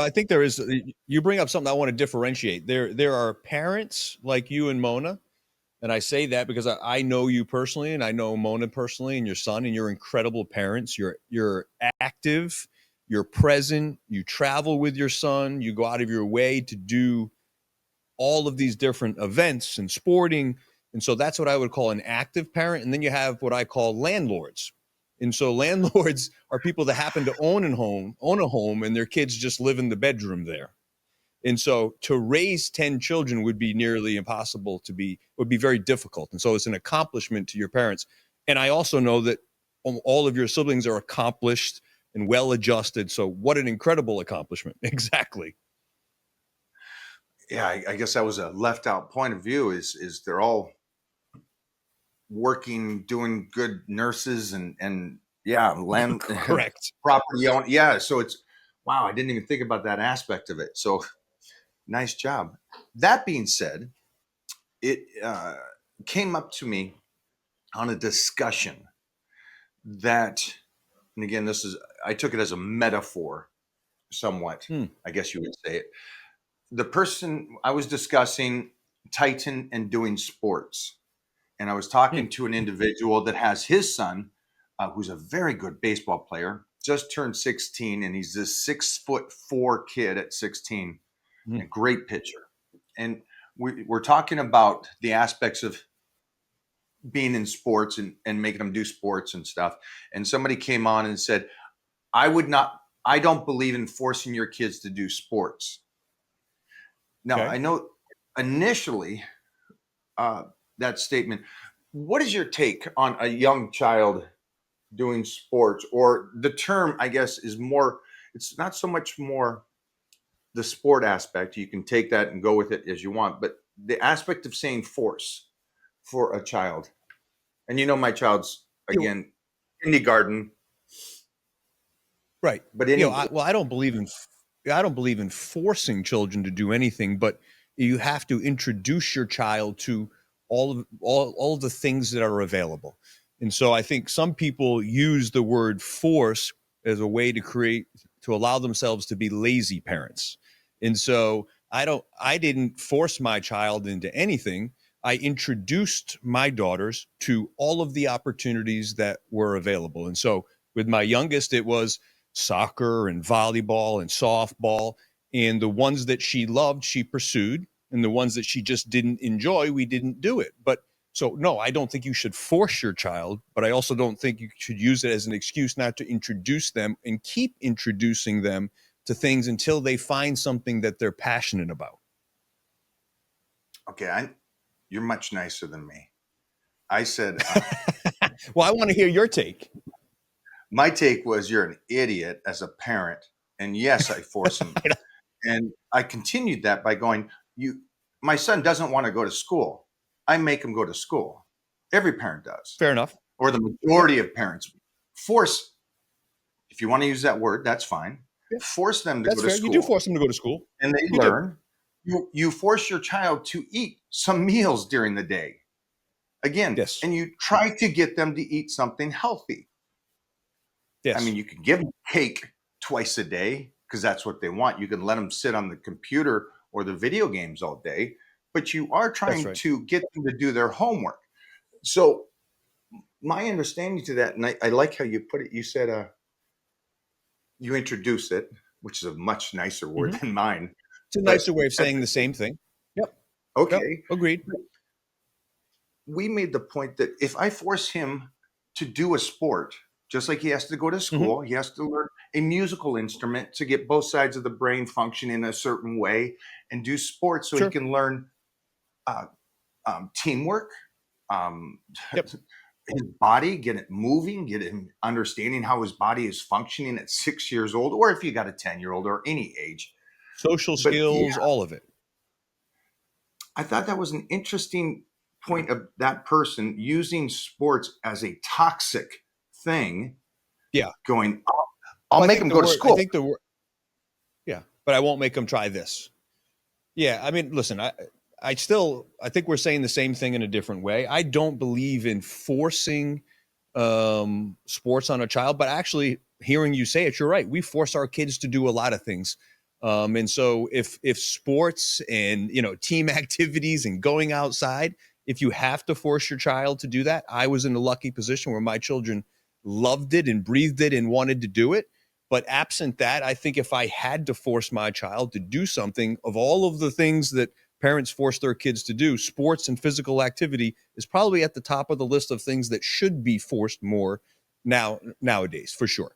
I think there is, you bring up something I want to differentiate. There are parents like you and Mona, and I say that because I know you personally, and I know Mona personally, and your son, and you're incredible parents. You're active, you're present, you travel with your son, you go out of your way to do all of these different events and sporting. And so that's what I would call an active parent. And then you have what I call landlords. And so landlords are people that happen to own a home, and their kids just live in the bedroom there. And so to raise 10 children would be nearly impossible would be very difficult. And so it's an accomplishment to your parents. And I also know that all of your siblings are accomplished and well-adjusted. So what an incredible accomplishment. Exactly. Yeah, I guess that was a left out point of view is they're all working, doing good nurses and land Correct. property own. Yeah. So it's, wow, I didn't even think about that aspect of it. So nice job. That being said, it came up to me on a discussion that, and again, I took it as a metaphor somewhat, I guess you would say it. The person I was discussing Titan and doing sports. And I was talking to an individual that has his son, who's a very good baseball player, just turned 16, and he's this 6'4" kid at 16, a great pitcher. And we're talking about the aspects of being in sports and making them do sports and stuff. And somebody came on and said, I don't believe in forcing your kids to do sports. Now, I know initially that statement, what is your take on a young child doing sports? Or the term, I guess, is more, it's not so much more the sport aspect. You can take that and go with it as you want, but the aspect of saying force for a child. And you know, my child's, again, kindergarten. Right. But I don't believe in forcing children to do anything, but you have to introduce your child to all of the things that are available. And so I think some people use the word force as a way to allow themselves to be lazy parents. And so I didn't force my child into anything. I introduced my daughters to all of the opportunities that were available. And so with my youngest, it was soccer and volleyball and softball, and the ones that she loved, she pursued, and the ones that she just didn't enjoy, we didn't do it. But so, no, I don't think you should force your child, but I also don't think you should use it as an excuse not to introduce them and keep introducing them to things until they find something that they're passionate about. Okay, you're much nicer than me. I said, well, I want to hear your take. My take was you're an idiot as a parent. And yes, I force him. And I continued that by going, my son doesn't want to go to school. I make him go to school. Every parent does. Fair enough. Or the majority of parents force. If you want to use that word, that's fine. Yeah. Force them to go to school. You do force them to go to school. And they learn. You force your child to eat some meals during the day. Again, yes. And you try to get them to eat something healthy. Yes. I mean, you can give them cake twice a day because that's what they want. You can let them sit on the computer or the video games all day, but you are trying to get them to do their homework. So my understanding to that, and I like how you put it, you said you introduce it, which is a much nicer word than mine. It's a nicer way of saying the same thing. Yep. Okay. Yep. Agreed. We made the point that if I force him to do a sport, just like he has to go to school, he has to learn a musical instrument to get both sides of the brain function in a certain way and do sports so he can learn teamwork, his body, get it moving, get him understanding how his body is functioning at 6 years old, or if you got a 10-year-old or any age. Social skills, all of it. I thought that was an interesting point of that person using sports as a toxic thing. Yeah. Going, I'll make him go to school. I think but I won't make him try this. Yeah. I mean, listen, I think we're saying the same thing in a different way. I don't believe in forcing sports on a child, but actually hearing you say it, you're right. We force our kids to do a lot of things. And so if sports and, team activities and going outside, if you have to force your child to do that, I was in a lucky position where my children loved it and breathed it and wanted to do it. But absent that, I think if I had to force my child to do something, of all of the things that parents force their kids to do, sports and physical activity is probably at the top of the list of things that should be forced more nowadays, for sure.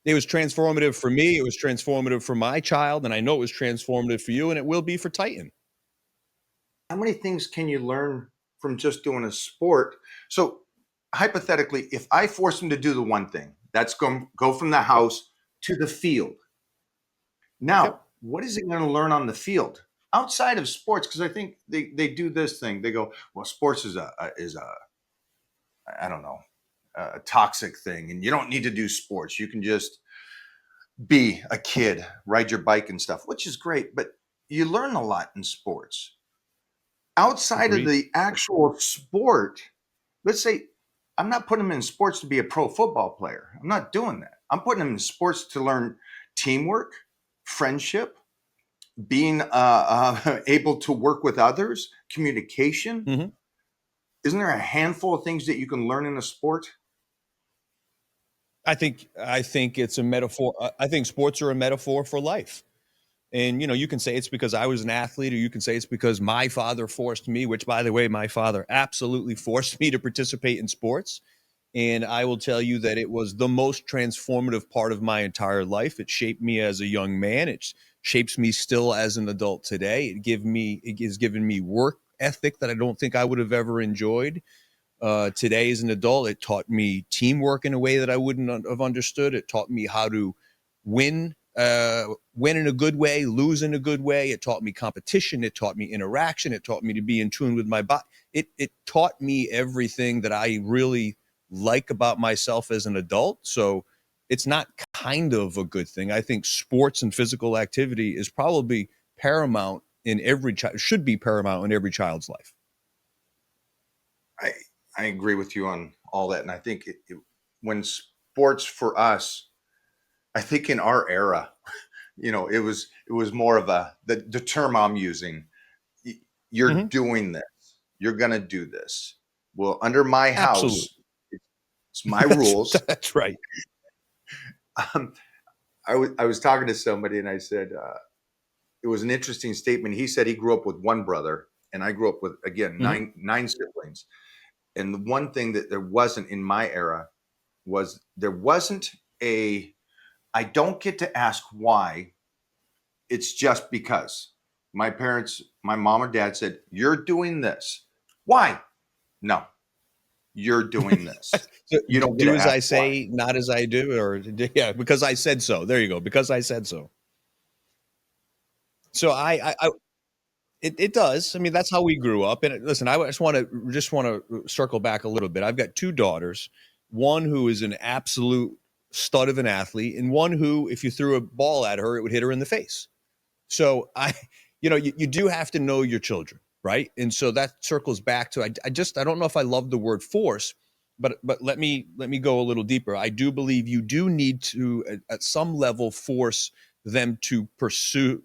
It was transformative for me. It was transformative for my child, and I know it was transformative for you, and it will be for Titan. How many things can you learn from just doing a sport? So hypothetically, if I force him to do the one thing, that's go from the house to the field. Now, Yep. What is he going to learn on the field outside of sports? Because I think they do this thing. They go, well, sports is a I don't know, a toxic thing, and you don't need to do sports. You can just be a kid, ride your bike and stuff, which is great. But you learn a lot in sports. Outside Agreed. of the actual sport, let's say I'm not putting him in sports to be a pro football player. I'm not doing that. I'm putting him in sports to learn teamwork, friendship, being able to work with others, communication. Mm-hmm. Isn't there a handful of things that you can learn in a sport? I think it's a metaphor. I think sports are a metaphor for life. And, you can say it's because I was an athlete, or you can say it's because my father forced me, which, by the way, my father absolutely forced me to participate in sports. And I will tell you that it was the most transformative part of my entire life. It shaped me as a young man. It shapes me still as an adult today. It has given me work ethic that I don't think I would have ever enjoyed. Today as an adult, it taught me teamwork in a way that I wouldn't have understood. It taught me how to win in a good way, lose in a good way. It taught me competition. It taught me interaction. It taught me to be in tune with my body. It taught me everything that I really like about myself as an adult. So it's not kind of a good thing. I think sports and physical activity is probably paramount in every child, should be paramount in every child's life. I agree with you on all that. And I think when sports for us, I think in our era, it was more of the term I'm using. You're Mm-hmm. doing this. You're going to do this. Well, under my house, Absolutely. it's my rules. That's right. I was talking to somebody and I said, it was an interesting statement. He said he grew up with one brother and I grew up with, again, nine siblings. And the one thing that there wasn't in my era was there wasn't I don't get to ask why. It's just because my parents, my mom or dad said, you're doing this. Why? No, you're doing this. You don't do as I why. say, not as I do, or because I said so. There you go. Because I said so. So it does. I mean, that's how we grew up. And listen, I just want to circle back a little bit. I've got two daughters, one who is an absolute stud of an athlete, and one who, if you threw a ball at her, it would hit her in the face. So you do have to know your children, right? And so that circles back to I don't know if I love the word force, but let me go a little deeper. I do believe you do need to at some level force them to pursue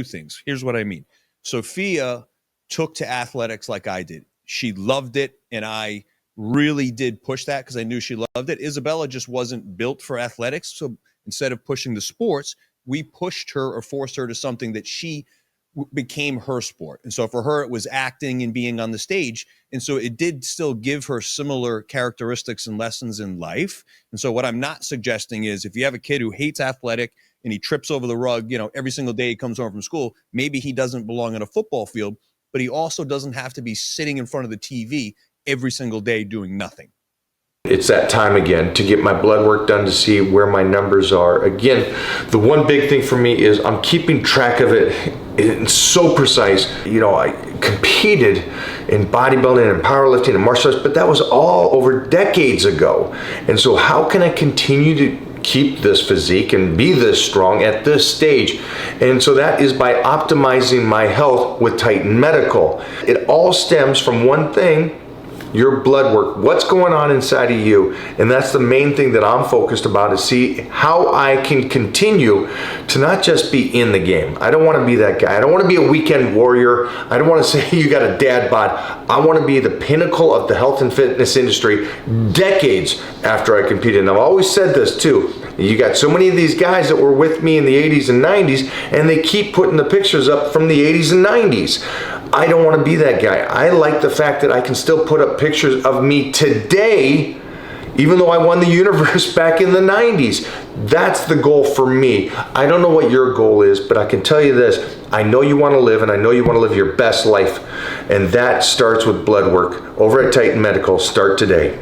things. Here's what I mean. Sophia took to athletics like I did. She loved it, and I really did push that because I knew she loved it. Isabella just wasn't built for athletics, so instead of pushing the sports, we pushed her or forced her to something that she became her sport. And so for her, it was acting and being on the stage. And so it did still give her similar characteristics and lessons in life. And so what I'm not suggesting is if you have a kid who hates athletic and he trips over the rug, every single day he comes home from school, maybe he doesn't belong on a football field, but he also doesn't have to be sitting in front of the TV every single day doing nothing. It's that time again to get my blood work done to see where my numbers are. Again, the one big thing for me is I'm keeping track of it. It's so precise. I competed in bodybuilding and powerlifting and martial arts, but that was all over decades ago. And so how can I continue to keep this physique and be this strong at this stage? And so that is by optimizing my health with Titan Medical. It all stems from one thing, your blood work, what's going on inside of you. And that's the main thing that I'm focused about, is see how I can continue to not just be in the game. I don't want to be that guy. I don't want to be a weekend warrior. I don't want to say you got a dad bod. I want to be the pinnacle of the health and fitness industry decades after I competed. And I've always said this too. You got so many of these guys that were with me in the 80s and 90s, and they keep putting the pictures up from the 80s and 90s. I don't want to be that guy. I like the fact that I can still put up pictures of me today, even though I won the universe back in the 90s. That's the goal for me. I don't know what your goal is, but I can tell you this. I know you want to live, and I know you want to live your best life. And that starts with blood work. Over at Titan Medical, start today.